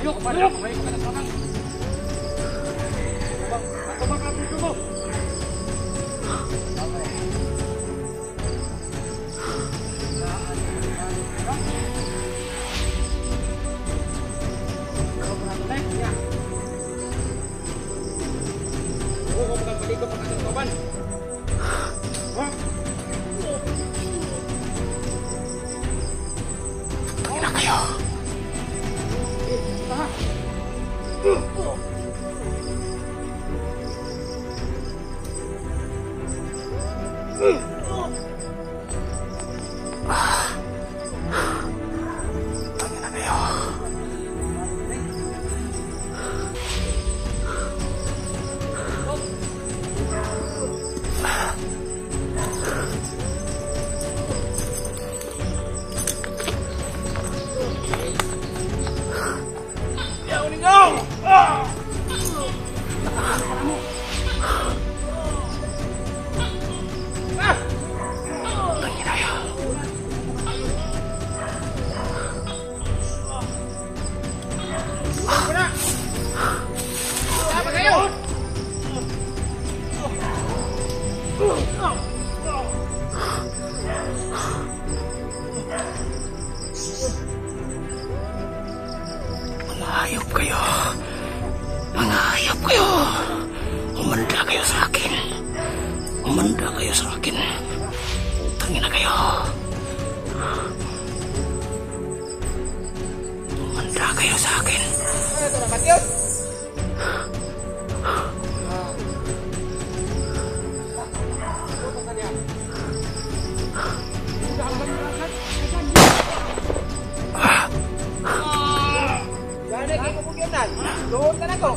Yuk, yuk. Baik, ke belakang. Coba kabur dulu. Hayop kayo. Mga hayop kayo. Umanda kayo sa akin. Umanda kayo sa akin. Tangin na kayo. Umanda kayo sa akin. Doon ka na ko.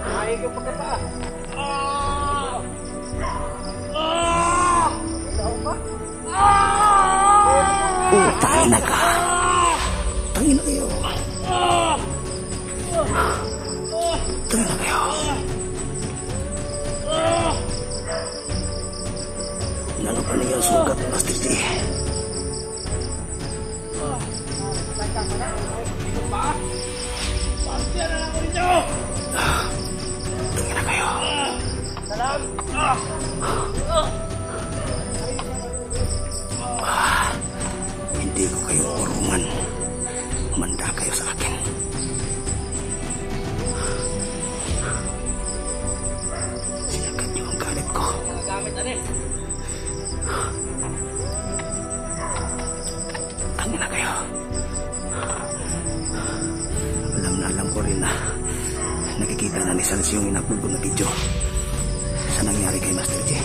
Ay, ka pagkata. Tangin na ka. Tangin na kayo. Tangin na kayo. Lalo pa niya sugat, Master T. Tangin na kayo. Hindi ko kayo urungan. Manda kayo sa akin. Silakan niyo ang galit ko. Tangin na kayo. Alam ko rin na nakikita na ni Sans yung in-upload ko na video sa nangyari kay Master J.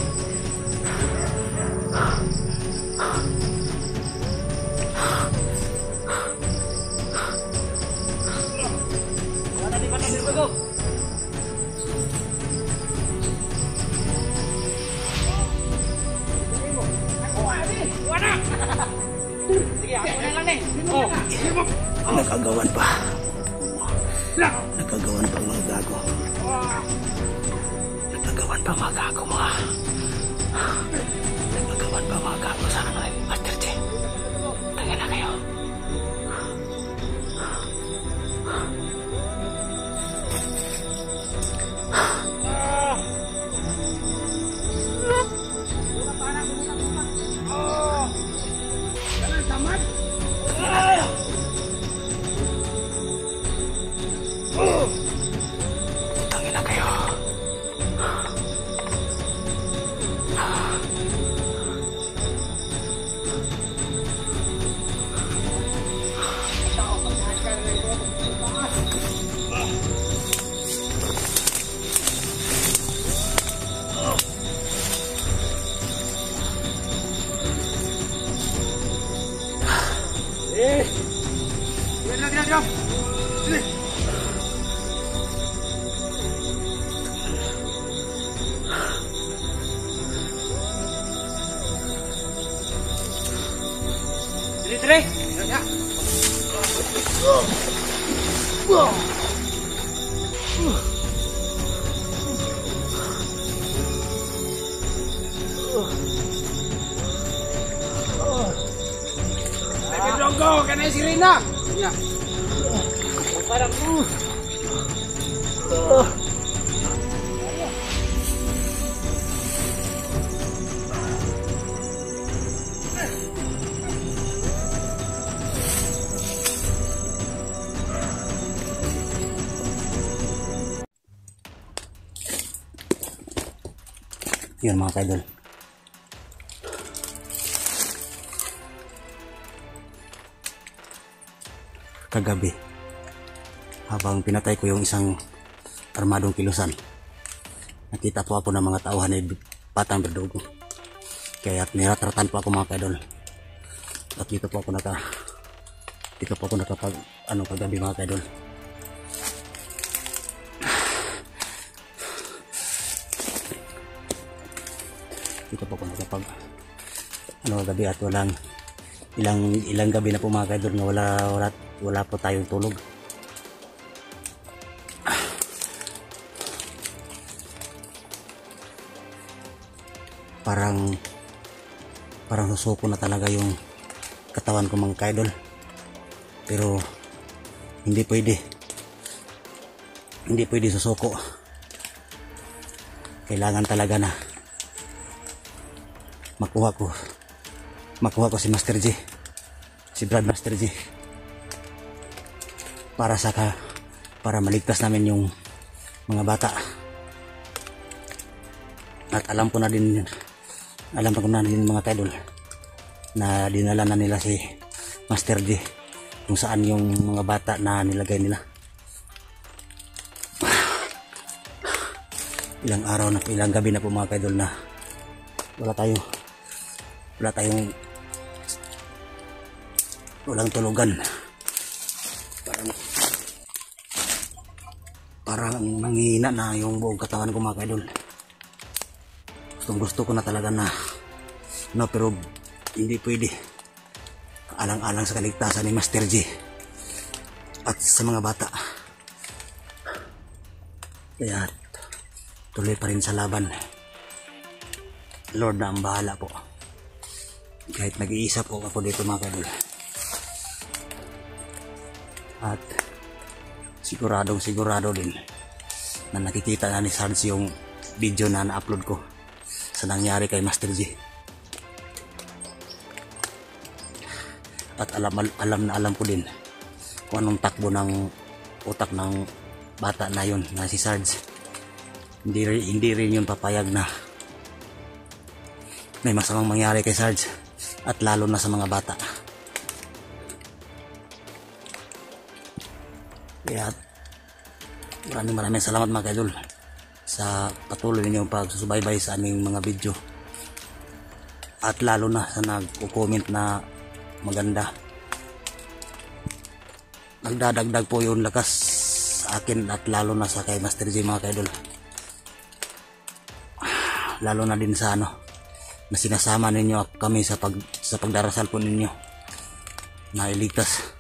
Nagkagawan pa. Nagkagawan pa mga gago. Nagkagawan pa mga gago mga. Nagkagawan pa mga gago sa ano eh, Master J. Tangin na kayo. Tangin na kayo. Diam. Sini. Sini. Ya. Pedrogo, kena si Rina. Ya. Parang Yun mga kaidol. Kagabi, habang pinatay ko yung isang armadong kilusan, nakita po ako ng mga tauhan ni Batang Berdugo. Kaya niratratan po ako mga kaidol. At dito po ako nakapag kagabi mga kaidol. Dito po ako nakapag gabi at ilang gabi na po mga kaidol na wala po tayong tulog. Parang susuko na talaga yung katawan ko mga kaidol, pero hindi pwede susuko. Kailangan talaga na makuha ko si Master G, si Brad Master G, para maligtas namin yung mga bata. At alam ko na din mga kaidol na dinala na nila si Master G kung saan yung mga bata na nilagay nila. Ilang gabi na po mga kaidol na walang tulugan. Parang manghihina na yung buong katawan ko mga kaidol. Gusto ko na talaga na pero hindi pwede. Alang-alang sa kaligtasan ni Master G at sa mga bata. Kaya tuloy pa rin sa laban. Lord na ang bahala po. Kahit nag-iisa po ako dito mga kaidol. At sigurado din na nakikita na ni Sarge yung video na na-upload ko sa nangyari kay Master G. At alam ko din kung anong takbo ng utak ng bata na yun na si Sarge. Hindi rin yun papayag na may masamang mangyari kay Sarge, at lalo na sa mga bata. Kaya maraming salamat mga kaidol sa patuloy ninyong pagsusubaybay sa aming mga video, at lalo na sa nagko-comment na maganda. Nagdadagdag po yung lakas sa akin, at lalo na sa kay Master G mga kaidol. Lalo na din sa na sinasama ninyo kami sa pagdarasal po ninyo na iligtas.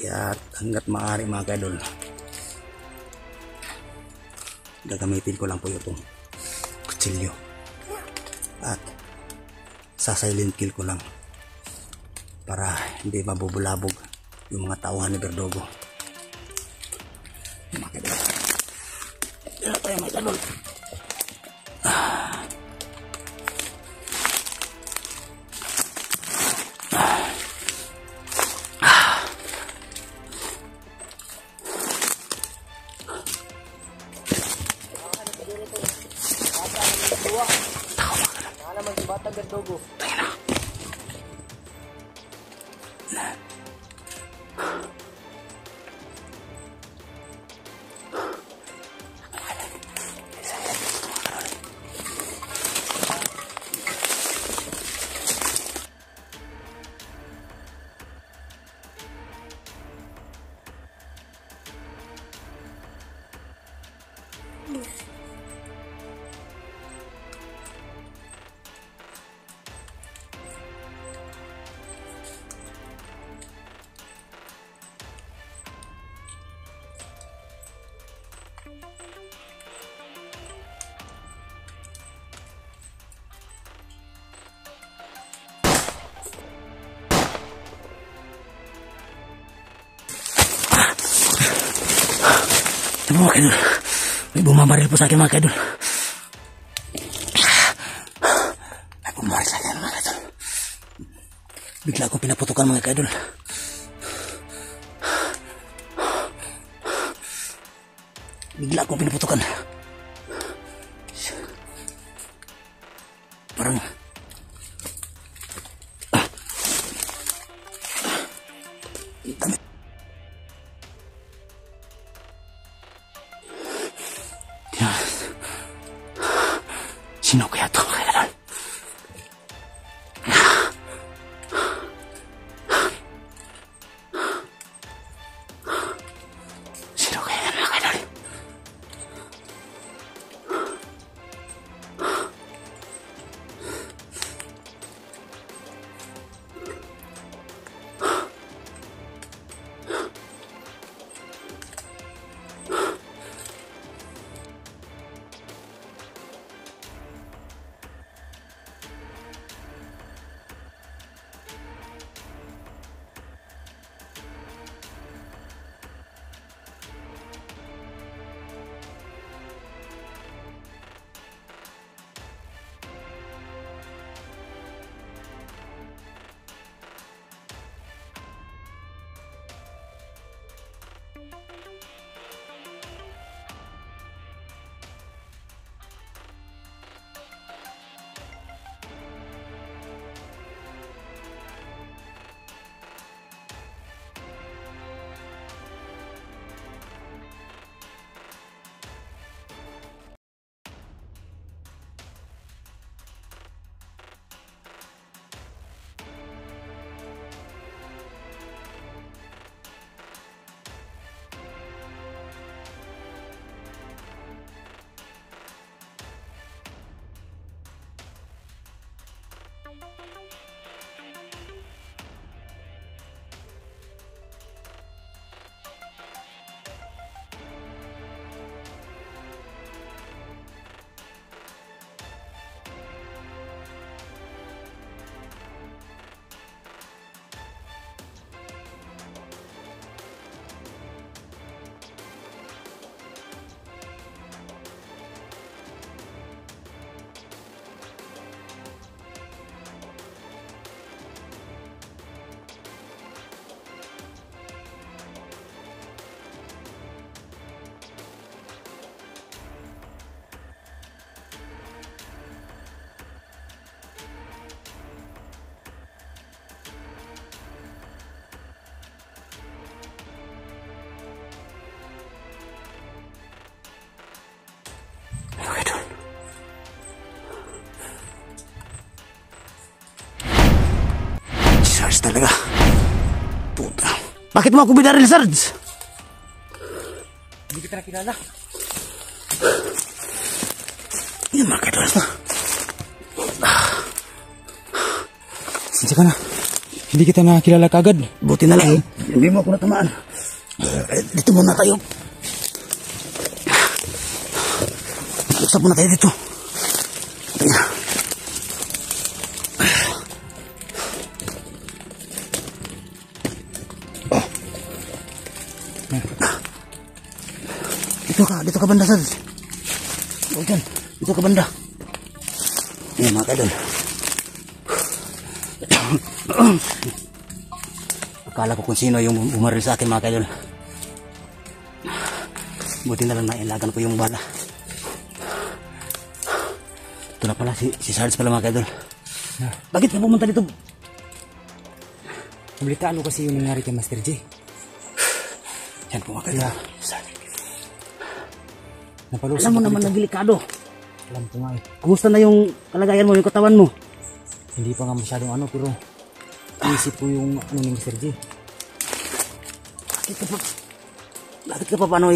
Kaya hanggat maaari mga kaidol, gagamitin ko lang po itong kutsilyo at sasilent kill ko lang para hindi mabubulabog yung mga tauhan ni Berdugo. Mga kaidol, yan tayo mga kaidol. naman si Batang Berdugo. Mga kaidol, may bumabaril po sa akin mga kaidol. May bumabaril sa akin mga kaidol. Bigla akong pinaputukan mga kaidol. Bigla akong pinaputukan. Parang sino kaya ito mga kaidol? Sino kaya yan mga kaidol? Talaga. Puta. Bakit mo ako binaril, Sarge? Hindi kita nakilala. Yan mga kaidol na. Sensya ka na. Hindi kita nakilala kagad. Buti na lang. Hindi mo ako natamaan. Dito muna tayo. Usap muna tayo dito. Dito ka banda, Sarge. Huwag dyan. Dito ka banda. Ayan mga kaidol. Akala ko kung sino yung bumaril sa akin mga kaidol. Buti na lang nailagan ko yung bala. Ito na pala, si Sarge pala mga kaidol. Bakit ka pumunta dito? Kumalitaan ko kasi yung nangyari kay Master J. Yan po mga kaidol. Napalusog alam mo naman na delikado. Alam ko nga eh. Kumusta na yung kalagayan mo, yung katawan mo? Hindi pa nga masyadong pero iisip ko yung ni Mr. J. Bakit ka pa paano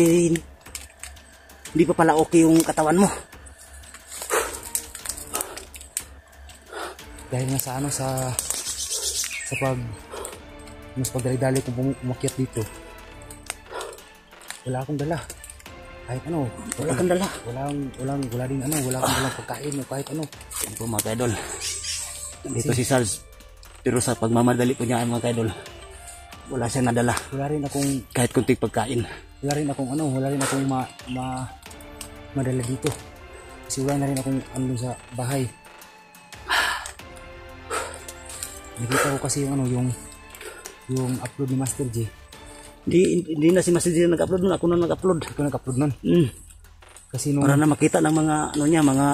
hindi pa pala okay yung katawan mo. Dahil nga sa ano, sa mas pagdali-dali kung umakyat dito, wala akong dala. Kahit ano, Wala kang dala. wala din ano, wala akong dalang pagkain o kahit ano. Yan po mga kaidol. Dito si Sarge. Pero sa pagmamadali po niya mga kaidol, wala siyang nadala. Wala rin akong Kahit kunting pagkain. wala rin akong madala dito. Kasi wala na rin akong ano sa bahay. Nakita ko kasi yung ano, yung upload ni Master J. Hindi na si Master J nag-upload nun. Ako na nag-upload. Ito nag-upload nun. Kasi nung Para na makita ng mga ano niya, mga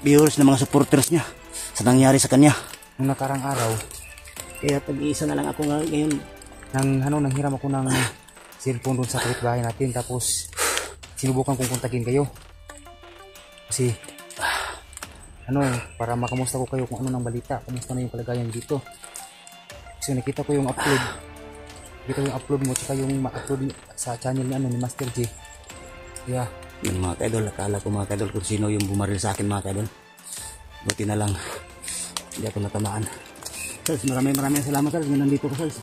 viewers, ng mga supporters niya sa nangyari sa kanya. nung nakarang araw, Kaya tag-iisa na lang ako ngayon. nanghiram ako ng cellphone doon sa kapitbahay natin, tapos sinubukan kong kontakin kayo. Kasi para makamusta ko kayo kung ano ng balita, kamusta na yung kalagayan dito. Kasi nakita ko yung upload. Nakita ko yung upload mo, tsaka yung ma-upload sa channel ni Master J. Kaya, Yung mga kaidol, akala ko mga kaidol kung sino yung bumaril sa akin mga kaidol. Buti na lang, hindi ako natamaan. Sarge, maraming salamat Sarge, nandito ko Sarge.